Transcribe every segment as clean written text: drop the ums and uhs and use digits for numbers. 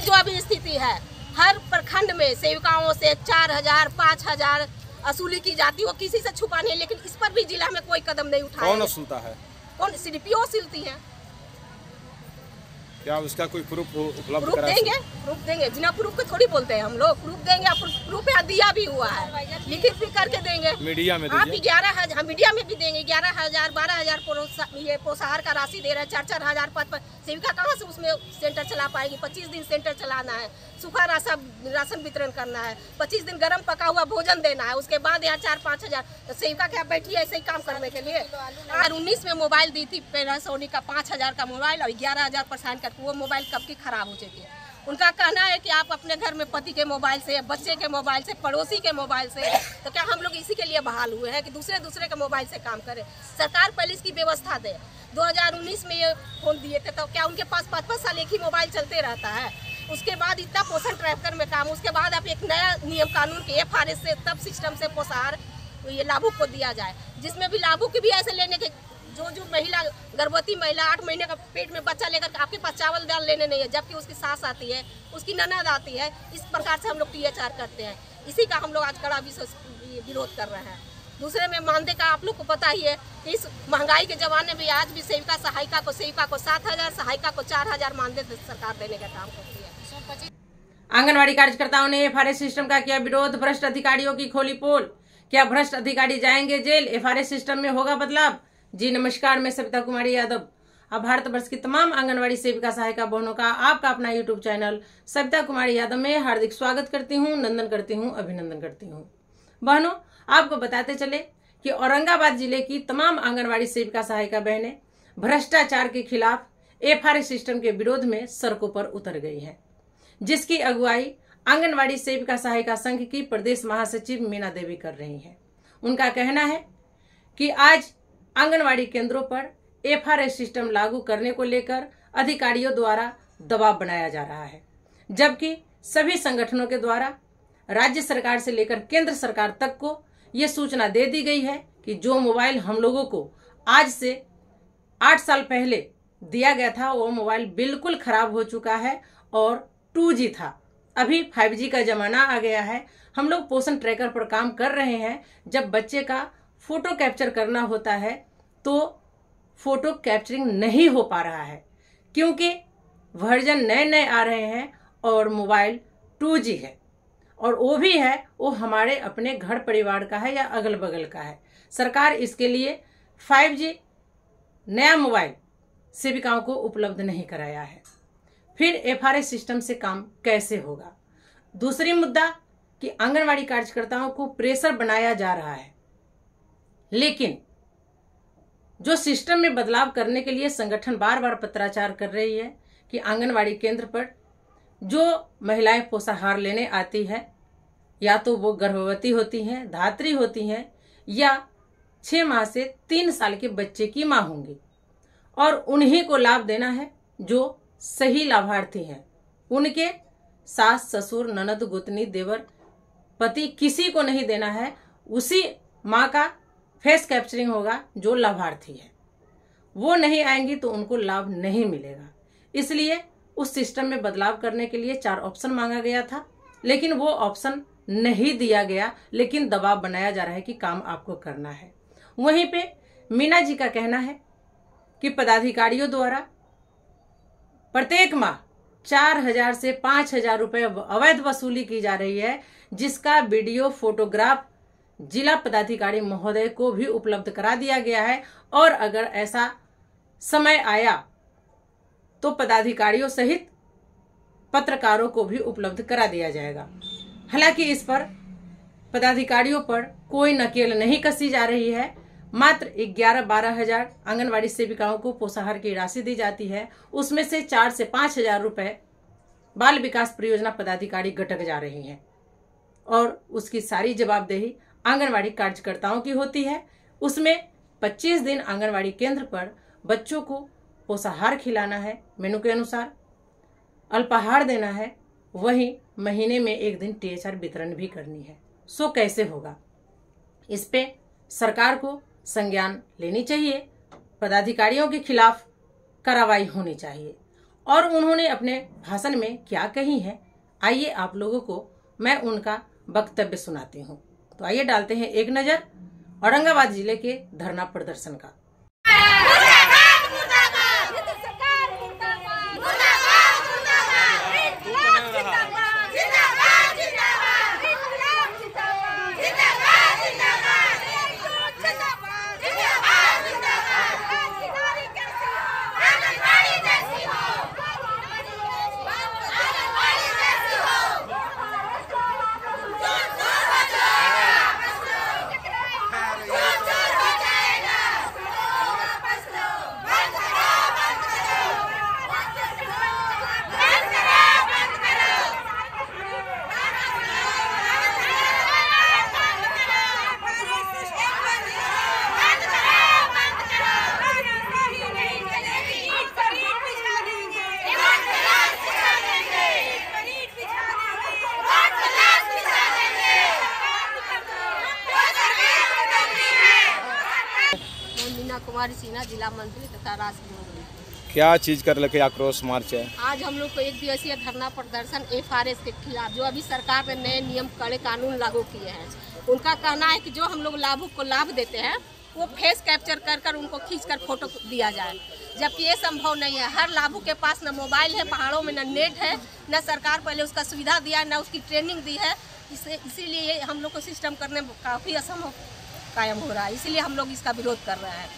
जो अभी स्थिति है, हर प्रखंड में सेविकाओं से 4,000 5,000 वसूली की जाती है, वो किसी से छुपा नहीं, लेकिन इस पर भी जिला में कोई कदम नहीं उठाया। कौन सुनता है? कौन? सीडीपीओ सिलती है। क्या उसका कोई प्रूफ उपलब्ध प्रूफ देंगे? प्रूफ देंगे, बिना प्रूफ के थोड़ी बोलते हैं हम लोग। प्रूफ देंगे, प्रूफ यहाँ दिया भी हुआ है, लिखित भी करके देंगे। मीडिया में आप 11,000 मीडिया में भी देंगे। 11,000 12,000 ये प्रोत्साहन का राशि दे रहे हैं। 4-4 हजार पद। सेविका कहाँ से उसमें सेंटर चला पाएगी? 25 दिन सेंटर चलाना है, सूखा राशन वितरण करना है, 25 दिन गर्म पका हुआ भोजन देना है, उसके बाद यहाँ 4-5 हजार। तो सेविका क्या बैठी है ऐसे ही काम करने के लिए? 2019 में मोबाइल दी थी पैनासोनिक का 5,000 का मोबाइल, और 11,000 प्रसारण करके वो मोबाइल कब की खराब हो चुकी है। उनका कहना है कि आप अपने घर में पति के मोबाइल से, बच्चे के मोबाइल से, पड़ोसी के मोबाइल से, तो क्या हम लोग इसी के लिए बहाल हुए हैं कि दूसरे के मोबाइल से काम करें? सरकार पहले इसकी व्यवस्था दे। 2019 में ये फोन दिए थे, तो क्या उनके पास 5-5 साल एक ही मोबाइल चलते रहता है? उसके बाद इतना पोषण ट्रैकर में काम, उसके बाद आप एक नया नियम कानून के FRS से तब सिस्टम से पोषाहार ये लाभुक को दिया जाए, जिसमें भी लाभुक भी ऐसे लेने के जो महिला गर्भवती महिला 8 महीने का पेट में बच्चा लेकर आपके पास चावल दाल लेने नहीं है, जबकि उसकी सास आती है, उसकी ननद आती है। इस प्रकार से हम लोग THR करते हैं। इसी का हम लोग आज कड़ा विरोध कर रहे हैं। दूसरे में मानदेय का आप लोग को पता ही है कि इस महंगाई के जमाने में आज भी सेविका को 7,000, सहायिका को 4,000 मानदेय सरकार देने का काम करती है। आंगनवाड़ी कार्यकर्ताओं ने FRS सिस्टम का किया विरोध। भ्रष्ट अधिकारियों की खोली पोल। क्या भ्रष्ट अधिकारी जाएंगे जेल? FRS सिस्टम में होगा बदलाव। जी नमस्कार, मैं सविता कुमारी यादव। अब भारत वर्ष की तमाम आंगनवाड़ी सेविका सहायिका बहनों का आपका अपना YouTube चैनल सविता कुमारी यादव में हार्दिक स्वागत करती हूँ, नंदन करती हूँ, अभिनंदन करती हूँ। बहनों, आपको बताते चले कि औरंगाबाद जिले की तमाम आंगनवाड़ी सेविका सहायिका बहनें भ्रष्टाचार के खिलाफ FRS सिस्टम के विरोध में सड़कों पर उतर गई है, जिसकी अगुवाई आंगनवाड़ी सेविका सहायिका संघ की प्रदेश महासचिव मीना देवी कर रही है। उनका कहना है कि आज आंगनवाड़ी केंद्रों पर FRS सिस्टम लागू करने को लेकर अधिकारियों द्वारा दबाव बनाया जा रहा है, जबकि सभी संगठनों के द्वारा राज्य सरकार से लेकर केंद्र सरकार तक को यह सूचना दे दी गई है कि जो मोबाइल हम लोगों को आज से 8 साल पहले दिया गया था, वो मोबाइल बिल्कुल खराब हो चुका है और 2G था। अभी 5G का जमाना आ गया है। हम लोग पोषण ट्रैकर पर काम कर रहे हैं। जब बच्चे का फोटो कैप्चर करना होता है तो फोटो कैप्चरिंग नहीं हो पा रहा है, क्योंकि वर्जन नए आ रहे हैं और मोबाइल 2G है, और वो भी है वो हमारे अपने घर परिवार का है या अगल बगल का है। सरकार इसके लिए 5G नया मोबाइल सेविकाओं को उपलब्ध नहीं कराया है। फिर FRS सिस्टम से काम कैसे होगा? दूसरी मुद्दा कि आंगनवाड़ी कार्यकर्ताओं को प्रेशर बनाया जा रहा है, लेकिन जो सिस्टम में बदलाव करने के लिए संगठन बार बार पत्राचार कर रही है कि आंगनवाड़ी केंद्र पर जो महिलाएं पोषाहार लेने आती है, या तो वो गर्भवती होती हैं, धात्री होती हैं, या 6 माह से 3 साल के बच्चे की मां होंगी, और उन्हीं को लाभ देना है जो सही लाभार्थी हैं। उनके सास, ससुर, ननद, गोतनी, देवर, पति किसी को नहीं देना है। उसी माँ का फेस कैप्चरिंग होगा जो लाभार्थी है। वो नहीं आएंगी तो उनको लाभ नहीं मिलेगा। इसलिए उस सिस्टम में बदलाव करने के लिए 4 ऑप्शन मांगा गया था, लेकिन वो ऑप्शन नहीं दिया गया, लेकिन दबाव बनाया जा रहा है कि काम आपको करना है। वहीं पे मीना जी का कहना है कि पदाधिकारियों द्वारा प्रत्येक माह 4,000 से 5,000 रुपए अवैध वसूली की जा रही है, जिसका वीडियो फोटोग्राफ जिला पदाधिकारी महोदय को भी उपलब्ध करा दिया गया है, और अगर ऐसा समय आया तो पदाधिकारियों सहित पत्रकारों को भी उपलब्ध करा दिया जाएगा। हालांकि इस पर पदाधिकारियों पर कोई नकेल नहीं कसी जा रही है। मात्र 11-12 हजार आंगनवाड़ी सेविकाओं को पोषाहार की राशि दी जाती है, उसमें से 4 से 5,000 रुपए बाल विकास परियोजना पदाधिकारी गटक जा रही हैं, और उसकी सारी जवाबदेही आंगनवाड़ी कार्यकर्ताओं की होती है। उसमें 25 दिन आंगनवाड़ी केंद्र पर बच्चों को पोषाहार खिलाना है, मेनू के अनुसार अल्पाहार देना है, वहीं महीने में 1 दिन THR वितरण भी करनी है। सो कैसे होगा? इस पे सरकार को संज्ञान लेनी चाहिए, पदाधिकारियों के खिलाफ कार्रवाई होनी चाहिए, और उन्होंने अपने भाषण में क्या कही है, आइए आप लोगों को मैं उनका वक्तव्य सुनाती हूँ। तो आइए डालते हैं एक नजर औरंगाबाद जिले के धरना प्रदर्शन का। कुमारी सिन्हा, जिला मंत्री तथा राष्ट्रीय मंत्री। क्या चीज कर लेके आक्रोश मार्च है? आज हम लोग को एक दिवसीय धरना प्रदर्शन FRS के खिलाफ, जो अभी सरकार ने नए नियम कड़े कानून लागू किए हैं, उनका कहना है कि जो हम लोग लाभुक को लाभ देते हैं वो फेस कैप्चर कर कर उनको खींचकर फोटो दिया जाए, जबकि ये संभव नहीं है। हर लाभुक के पास न मोबाइल है, पहाड़ों में न नेट है, न सरकार पहले उसका सुविधा दिया है, न उसकी ट्रेनिंग दी है। इसीलिए हम लोग को सिस्टम करने में काफ़ी असंभव कायम हो रहा है, इसीलिए हम लोग इसका विरोध कर रहे हैं।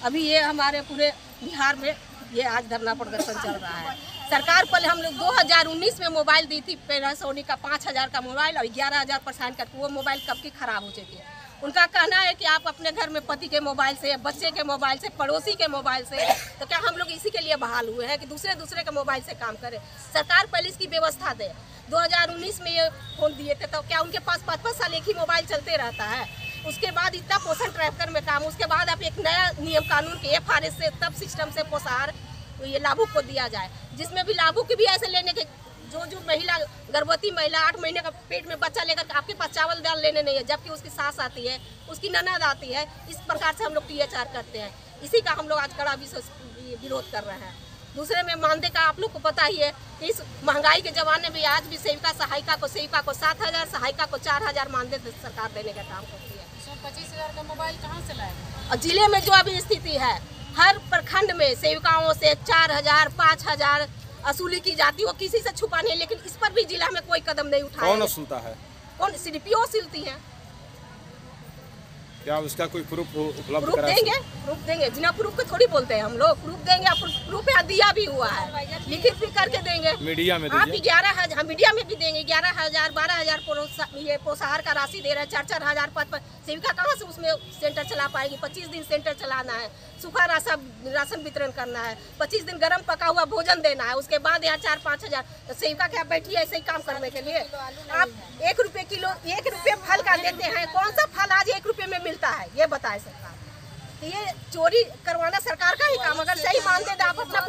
अभी ये हमारे पूरे बिहार में ये आज धरना प्रदर्शन चल रहा है। सरकार पहले हम लोग 2019 में मोबाइल दी थी, पैनासोनिक का 5000 का मोबाइल और 11000 पर साइन करके, वो मोबाइल कब की खराब हो चुकी है। उनका कहना है कि आप अपने घर में पति के मोबाइल से, बच्चे के मोबाइल से, पड़ोसी के मोबाइल से, तो क्या हम लोग इसी के लिए बहाल हुए हैं कि दूसरे के मोबाइल से काम करें? सरकार पहले इसकी व्यवस्था दे। 2019 में ये फोन दिए थे, तो क्या उनके पास 5-5 साल एक ही मोबाइल चलते रहता है? उसके बाद इतना पोषण ट्रैकर में काम, उसके बाद आप एक नया नियम कानून के FRS से तब सिस्टम से पोषाहार ये लाभुक को दिया जाए, जिसमें भी लाभुक भी ऐसे लेने के जो महिला गर्भवती महिला 8 महीने का पेट में बच्चा लेकर आपके पास चावल दाल लेने नहीं है, जबकि उसकी सास आती है, उसकी ननद आती है। इस प्रकार से हम लोग THR करते हैं। इसी का हम लोग आज कड़ा विरोध कर रहे हैं। दूसरे में मानदेय का आप लोग को पता ही है कि इस महंगाई के ज़माने में आज भी सेविका को 7,000, सहायिका को 4,000 मानदेय सरकार देने का काम करती है। 25,000 का मोबाइल कहाँ से लाएगा? और जिले में जो अभी स्थिति है, हर प्रखंड में सेविकाओं से 4,000, 5,000 वसूली की जाती है। वो किसी से छुपा नहीं, लेकिन इस पर भी जिला में कोई कदम नहीं उठाया। कौन वसूलता है? कौन? CDPO सिलती है। क्या उसका कोई प्रूफ उपलब्ध प्रूफ देंगे, बिना प्रूफ के थोड़ी बोलते हैं हम लोग। प्रूफ देंगे, प्रूफ यहाँ दिया भी हुआ है, लिखित भी करके देंगे। मीडिया में आप 11,000, मीडिया में भी देंगे। 11,000, 12,000 ये पोषाहार का राशि दे रहे हैं। 4-4 हजार सेविका कहाँ से उसमें सेंटर चला पाएगी? 25 दिन सेंटर चलाना है, सूखा राशन वितरण करना है, 25 दिन गर्म पका हुआ भोजन देना है, उसके बाद यहाँ 4-5 हजार। तो सेविका क्या बैठी है ऐसे ही काम करने के लिए? आप 1 रुपये किलो, 1 रुपये फल का देते हैं। कौन सा फल आज 1 रुपये में मिलता है, ये बताए सरकार? तो ये चोरी करवाना सरकार का ही काम। अगर सही मानदेय दे, आप अपना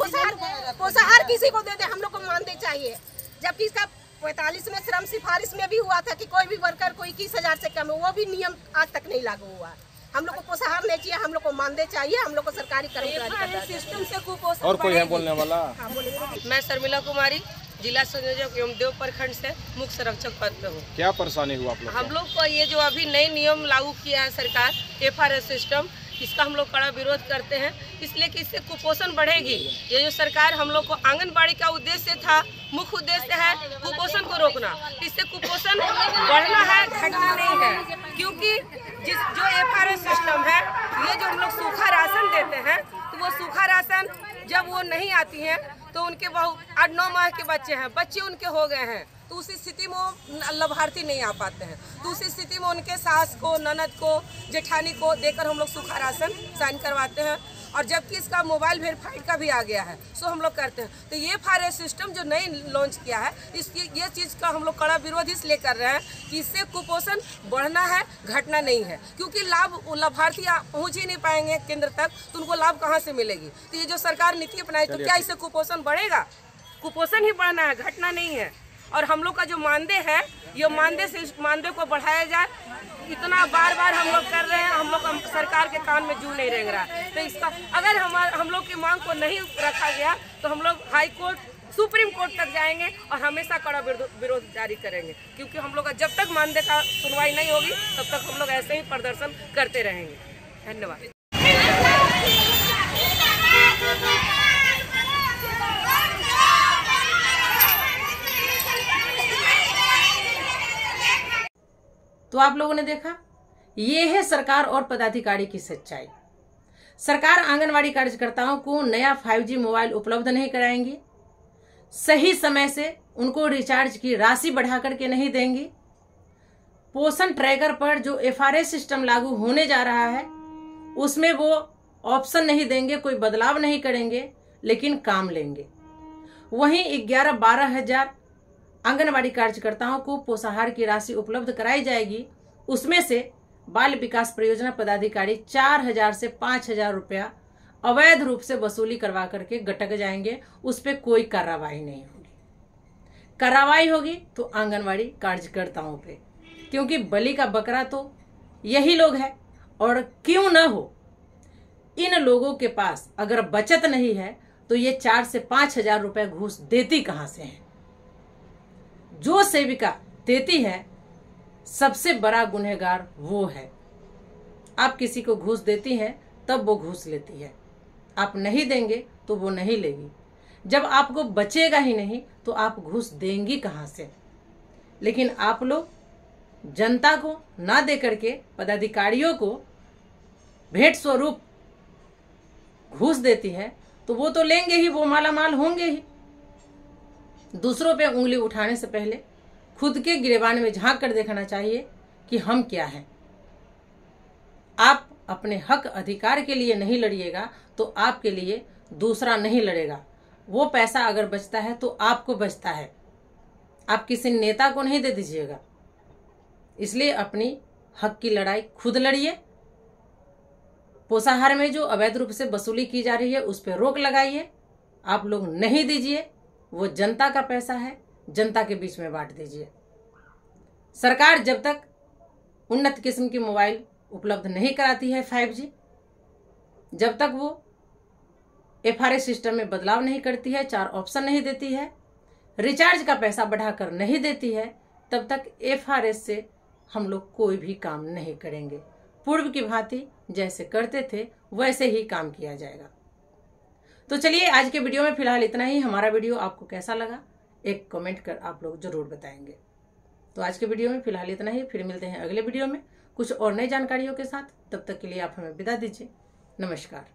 पोषाहार किसी को दे दे, हम लोग को मानदेय चाहिए। जबकि इसका 45 में श्रम सिफारिश में भी हुआ था कि कोई भी वर्कर को 21,000 से कम है, वो भी नियम आज तक नहीं लागू हुआ। हम लोग को पोषाहार नहीं चाहिए, हम लोग को मानदेय चाहिए, हम लोग को सरकारी कर्मचारी सिस्टम से कुपोषण। और कोई है बोलने वाला? हाँ, बोलिए। मैं शर्मिला कुमारी, जिला संयोजक एवं देव प्रखंड से मुख्य संरक्षक पद पे हूँ। क्या परेशानी हुआ आप लोग? हम लोग को ये जो अभी नए नियम लागू किया है सरकार, FRS सिस्टम, इसका हम लोग कड़ा विरोध करते हैं, इसलिए कि इससे कुपोषण बढ़ेगी। ये जो सरकार हम लोग को आंगनबाड़ी का उद्देश्य था, मुख्य उद्देश्य है कुपोषण को रोकना। इससे कुपोषण बढ़ना है, घटना नहीं है। क्योंकि जो FRS सिस्टम है, ये जो हम लोग सूखा राशन देते हैं, तो वो सूखा राशन जब वो नहीं आती हैं तो उनके 8-9 माह के बच्चे हैं, बच्चे उनके हो गए हैं, तो उस स्थिति में वो लाभार्थी नहीं आ पाते हैं। तो उस स्थिति में उनके सास को, ननद को, जेठानी को देकर हम लोग सूखा राशन साइन करवाते हैं। और जबकि इसका मोबाइल वेरीफाइड का भी आ गया है, सो हम लोग करते हैं। तो ये FRS सिस्टम जो नई लॉन्च किया है, इसकी ये चीज़ का हम लोग कड़ा विरोध इसलिए कर रहे हैं कि इससे कुपोषण बढ़ना है, घटना नहीं है। क्योंकि लाभार्थी पहुँच ही नहीं पाएंगे केंद्र तक, तो उनको लाभ कहाँ से मिलेगी? तो ये जो सरकार नीति अपनाई, तो क्या इससे कुपोषण बढ़ेगा? कुपोषण ही बढ़ना है, घटना नहीं है। और हम लोग का जो मानदेय है ये मानदेय को बढ़ाया जाए। इतना बार बार हम लोग कर रहे हैं, हम लोग सरकार के कान में जू नहीं रेंग रहा। तो इसका अगर हम लोग की मांग को नहीं रखा गया तो हम लोग हाई कोर्ट, सुप्रीम कोर्ट तक जाएंगे और हमेशा कड़ा विरोध जारी करेंगे, क्योंकि हम लोग का जब तक मानदेय का सुनवाई नहीं होगी तब तक हम लोग ऐसे ही प्रदर्शन करते रहेंगे। धन्यवाद। तो आप लोगों ने देखा, ये है सरकार और पदाधिकारी की सच्चाई। सरकार आंगनवाड़ी कार्यकर्ताओं को नया 5G मोबाइल उपलब्ध नहीं कराएंगी, सही समय से उनको रिचार्ज की राशि बढ़ा करके नहीं देंगी, पोषण ट्रैकर पर जो FRS सिस्टम लागू होने जा रहा है उसमें वो ऑप्शन नहीं देंगे, कोई बदलाव नहीं करेंगे, लेकिन काम लेंगे। वहीं 11-12 हजार आंगनवाड़ी कार्यकर्ताओं को पोषाहार की राशि उपलब्ध कराई जाएगी, उसमें से बाल विकास परियोजना पदाधिकारी 4,000 से 5,000 रुपया अवैध रूप से वसूली करवा करके गटक जाएंगे। उस पर कोई कार्रवाई नहीं होगी। कार्रवाई होगी तो आंगनवाड़ी कार्यकर्ताओं पे, क्योंकि बलि का बकरा तो यही लोग हैं। और क्यों न हो, इन लोगों के पास अगर बचत नहीं है तो ये 4 से 5,000 रुपए घूस देती कहां से है? जो सेविका देती है सबसे बड़ा गुनहगार वो है। आप किसी को घूस देती हैं तब वो घूस लेती है, आप नहीं देंगे तो वो नहीं लेगी। जब आपको बचेगा ही नहीं तो आप घूस देंगी कहां से? लेकिन आप लोग जनता को ना दे करके पदाधिकारियों को भेंट स्वरूप घूस देती है, तो वो तो लेंगे ही, वो मालामाल होंगे ही। दूसरों पे उंगली उठाने से पहले खुद के गिरेबान में झांक कर देखना चाहिए कि हम क्या हैं। आप अपने हक अधिकार के लिए नहीं लड़िएगा तो आपके लिए दूसरा नहीं लड़ेगा। वो पैसा अगर बचता है तो आपको बचता है, आप किसी नेता को नहीं दे दीजिएगा। इसलिए अपनी हक की लड़ाई खुद लड़िए। पोषाहार में जो अवैध रूप से वसूली की जा रही है उस पर रोक लगाइए। आप लोग नहीं दीजिए, वो जनता का पैसा है, जनता के बीच में बांट दीजिए। सरकार जब तक उन्नत किस्म की मोबाइल उपलब्ध नहीं कराती है 5G, जब तक वो FRS सिस्टम में बदलाव नहीं करती है, 4 ऑप्शन नहीं देती है, रिचार्ज का पैसा बढ़ाकर नहीं देती है, तब तक FRS से हम लोग कोई भी काम नहीं करेंगे। पूर्व की भांति जैसे करते थे वैसे ही काम किया जाएगा। तो चलिए आज के वीडियो में फिलहाल इतना ही। हमारा वीडियो आपको कैसा लगा एक कमेंट कर आप लोग जरूर बताएंगे। तो आज के वीडियो में फिलहाल इतना ही, फिर मिलते हैं अगले वीडियो में कुछ और नई जानकारियों के साथ। तब तक के लिए आप हमें विदा दीजिए। नमस्कार।